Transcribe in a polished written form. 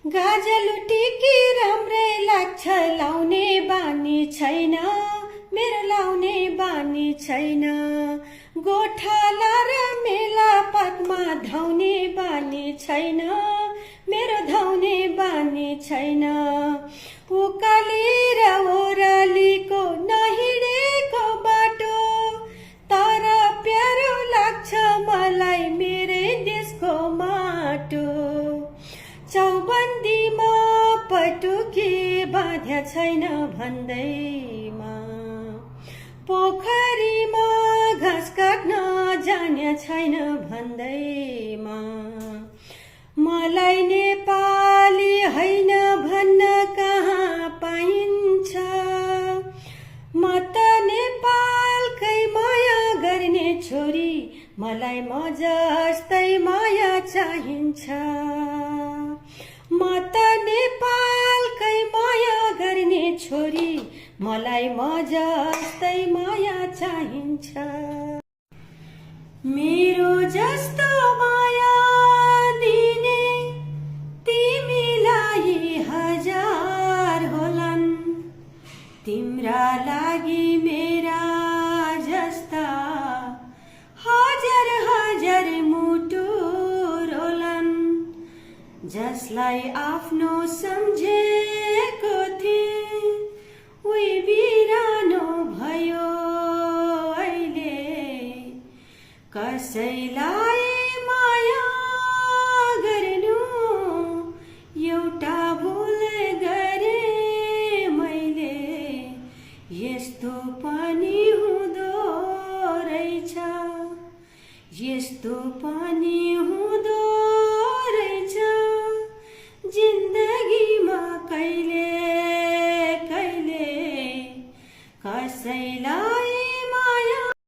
गाजलुटी कि राम्रै लाग्छ लाउने बानी छैन मेरो लाउने बानी छैन। गोठाला र मेला पातमा धाउने बानी छैन मेरो धाउने बानी छैन। उकाली र ओह्रालीको नहिँडेको बाटो तर प्यारो लाग्छ मलाई मेरै देशको माटो। चौबन्दीमा पटुकी बाँध्या छैन भन्दैमा, पोखरीमा घाँस काट्न जान्या छैन भन्दैमा, मलाई नेपाली होइन भन्न कहाँ पाइन्छ। म त नेपालकै माया गर्ने छोरी, मलाई म जस्तै माया चाहिन्छ। म त नेपालकै माया गर्ने छोरी, मलाई म जस्तै माया चाहिन्छ। मेरो जस्तो माया दिने तिमीलाई हजार होलान्, तिम्रा लागि मेरा जस्ता हजार हजार मुटु रोलान्। जसलाई आफ्नो सम्झेको थिए उही बिरानो भयो अहिले। कसैलाई माया गर्नु एउटा भुल गरे मैले, यस्तो पनि हुँदो रहेछ, यस्तो पनि हुँदो रहेछ। जिन्दगीमा कहिले कहिले कसैलाई